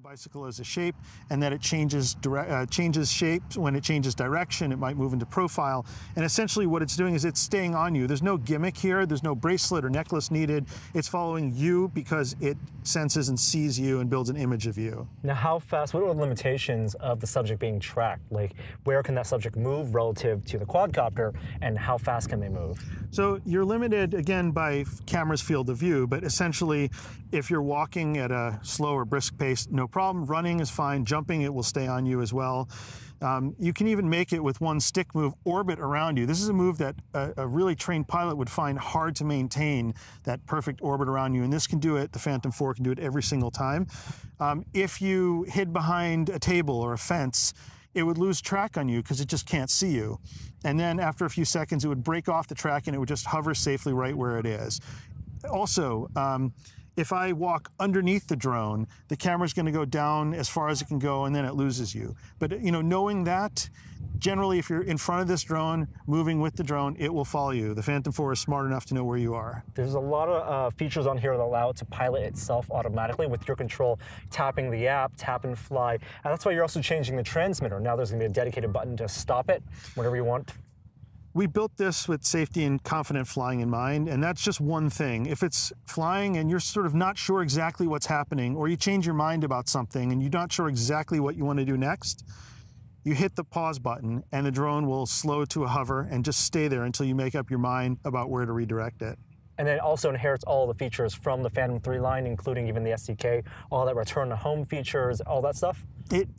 bicycle as a shape, and that it changes shape when it changes direction. It might move into profile, and essentially what it's doing is it's staying on you. There's no gimmick here. There's no bracelet or necklace needed. It's following you because it senses and sees you and builds an image of you. Now, how fast, what are the limitations of the subject being tracked? Like, where can that subject move relative to the quadcopter, and how fast can they move? So you're limited, again, by camera's field of view, but essentially, if you're walking at a slow or brisk pace, no problem. Running is fine. Jumping, it will stay on you as well. You can even make it with one stick move, orbit around you. This is a move that a really trained pilot would find hard to maintain, that perfect orbit around you. And this can do it, the Phantom 4 can do it every single time. If you hid behind a table or a fence, it would lose track on you because it just can't see you. And then after a few seconds, it would break off the track and it would just hover safely right where it is. Also, if I walk underneath the drone, the camera's going to go down as far as it can go, and then it loses you. But knowing that, generally, if you're in front of this drone, moving with the drone, it will follow you. The Phantom 4 is smart enough to know where you are. There's a lot of features on here that allow it to pilot itself automatically with your control, tapping the app, tap and fly. And that's why you're also changing the transmitter. Now there's going to be a dedicated button to stop it whenever you want. We built this with safety and confident flying in mind, and that's just one thing. If it's flying and you're sort of not sure exactly what's happening, or you change your mind about something and you're not sure exactly what you want to do next, you hit the pause button and the drone will slow to a hover and just stay there until you make up your mind about where to redirect it. And then it also inherits all the features from the Phantom 3 line, including even the SDK, all that return to home features, all that stuff?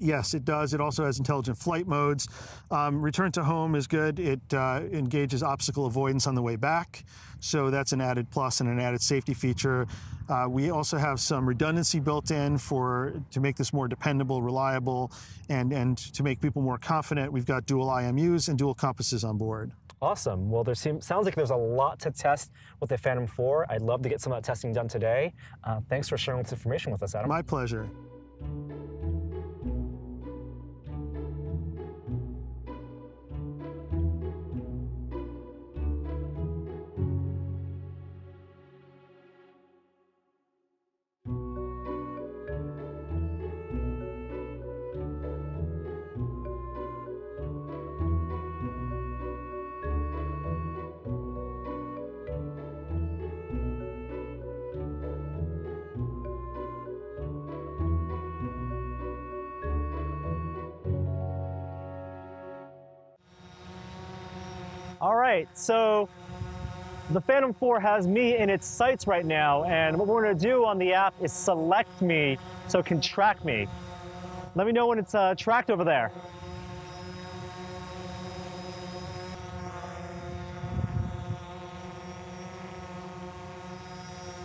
Yes, it does. It also has intelligent flight modes. Return to home is good. It engages obstacle avoidance on the way back. So that's an added plus and an added safety feature. We also have some redundancy built in to make this more dependable, reliable, and to make people more confident. We've got dual IMUs and dual compasses on board. Awesome. Well, sounds like there's a lot to test with the Phantom 4. I'd love to get some of that testing done today. Thanks for sharing this information with us, Adam. My pleasure. All right, so the Phantom 4 has me in its sights right now, and what we're gonna do on the app is select me so it can track me. Let me know when it's tracked over there.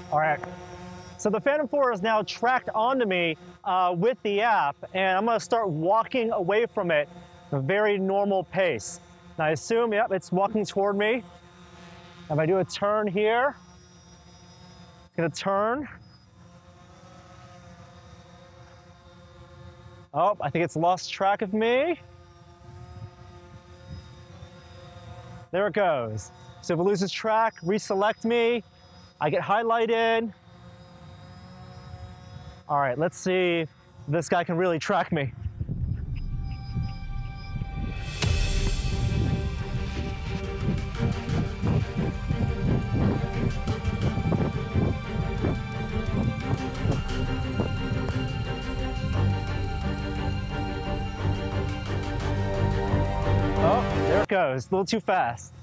All right, so the Phantom 4 is now tracked onto me with the app, and I'm gonna start walking away from it at a very normal pace. Now I assume, yep, it's walking toward me. If I do a turn here, it's gonna turn. Oh, I think it's lost track of me. There it goes. So if it loses track, reselect me. I get highlighted. All right, let's see if this guy can really track me. Oh, there it goes, a little too fast.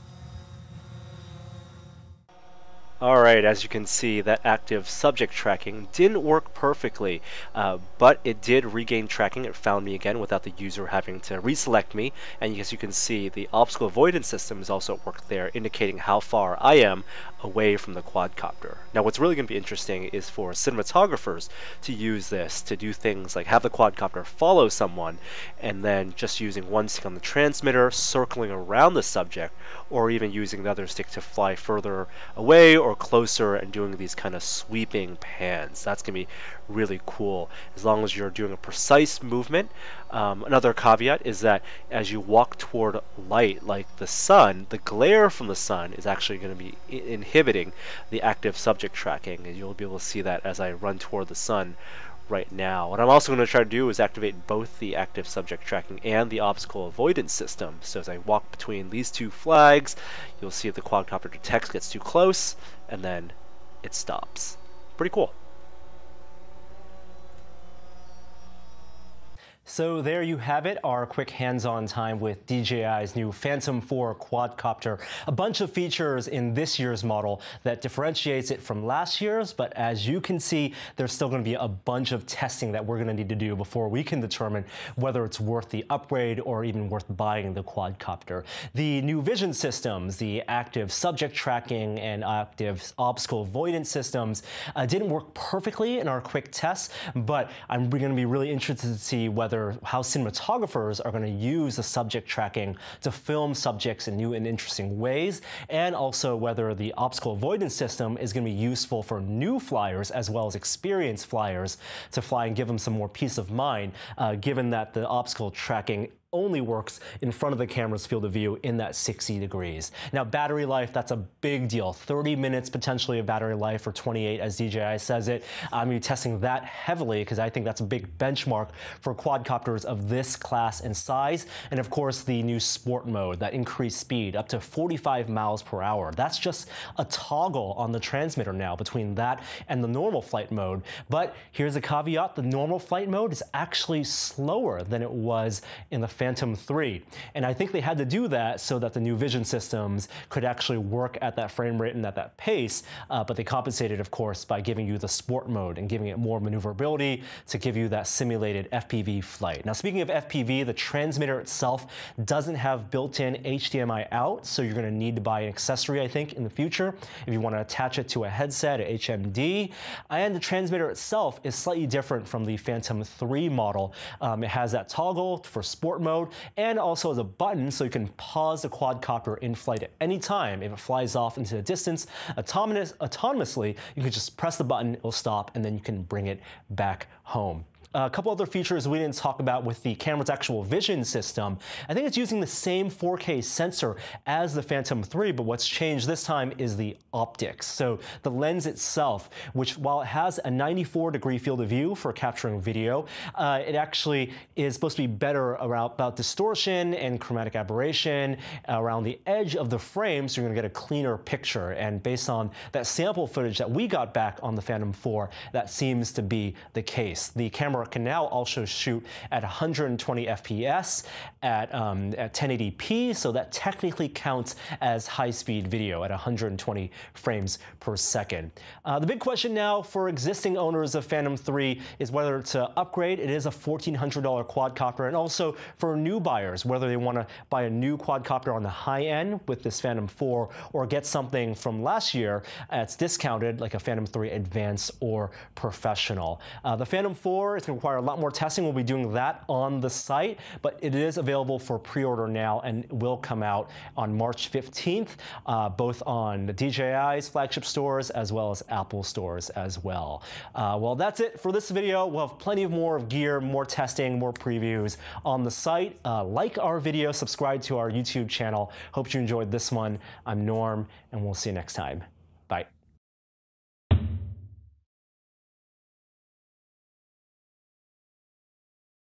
Alright, as you can see, that active subject tracking didn't work perfectly, but it did regain tracking. It found me again without the user having to reselect me, and as you can see, the obstacle avoidance system is also at work there, indicating how far I am away from the quadcopter. Now what's really going to be interesting is for cinematographers to use this to do things like have the quadcopter follow someone, and then just using one stick on the transmitter, circling around the subject, or even using the other stick to fly further away or closer and doing these kind of sweeping pans. That's going to be really cool as long as you're doing a precise movement. Another caveat is that as you walk toward light like the sun, the glare from the sun is actually going to be inhibiting the active subject tracking, and you'll be able to see that as I run toward the sun right now. What I'm also going to try to do is activate both the active subject tracking and the obstacle avoidance system. So as I walk between these two flags, you'll see if the quadcopter detects gets too close, and then it stops. Pretty cool. So there you have it, our quick hands-on time with DJI's new Phantom 4 quadcopter. A bunch of features in this year's model that differentiates it from last year's, but as you can see, there's still going to be a bunch of testing that we're going to need to do before we can determine whether it's worth the upgrade or even worth buying the quadcopter. The new vision systems, the active subject tracking and active obstacle avoidance systems didn't work perfectly in our quick tests, but we're going to be really interested to see how cinematographers are going to use the subject tracking to film subjects in new and interesting ways, and also whether the obstacle avoidance system is going to be useful for new flyers as well as experienced flyers to fly and give them some more peace of mind, given that the obstacle tracking only works in front of the camera's field of view in that 60 degrees. Now, battery life, that's a big deal. 30 minutes potentially of battery life, or 28 as DJI says it. I'm going to be testing that heavily because I think that's a big benchmark for quadcopters of this class and size. And of course, the new sport mode, that increased speed up to 45 miles per hour. That's just a toggle on the transmitter now between that and the normal flight mode. But here's a caveat, the normal flight mode is actually slower than it was in the Phantom 3. And I think they had to do that so that the new vision systems could actually work at that frame rate and at that pace, but they compensated, of course, by giving you the sport mode and giving it more maneuverability to give you that simulated FPV flight. Now, speaking of FPV, the transmitter itself doesn't have built-in HDMI out, so you're going to need to buy an accessory, I think, in the future if you want to attach it to a headset, a HMD. And the transmitter itself is slightly different from the Phantom 3 model. It has that toggle for sport mode, and also as a button so you can pause the quadcopter in flight at any time. If it flies off into the distance autonomously, you can just press the button, it'll stop, and then you can bring it back home. A couple other features we didn't talk about with the camera's actual vision system. I think it's using the same 4K sensor as the Phantom 3, but what's changed this time is the optics. So the lens itself, which while it has a 94-degree field of view for capturing video, it actually is supposed to be better about distortion and chromatic aberration around the edge of the frame, so you're going to get a cleaner picture. And based on that sample footage that we got back on the Phantom 4, that seems to be the case. The camera can now also shoot at 120 FPS at 1080p, so that technically counts as high-speed video at 120 frames per second. The big question now for existing owners of Phantom 3 is whether to upgrade. It is a $1,400 quadcopter, and also for new buyers, whether they want to buy a new quadcopter on the high end with this Phantom 4 or get something from last year that's discounted, like a Phantom 3 Advanced or Professional. The Phantom 4 is going to require a lot more testing. We'll be doing that on the site, but it is available for pre-order now and will come out on March 15th, both on the DJI's flagship stores as well as Apple stores as well. Well, that's it for this video. We'll have plenty of more gear, more testing, more previews on the site. Like our video, subscribe to our YouTube channel. Hope you enjoyed this one. I'm Norm, and we'll see you next time.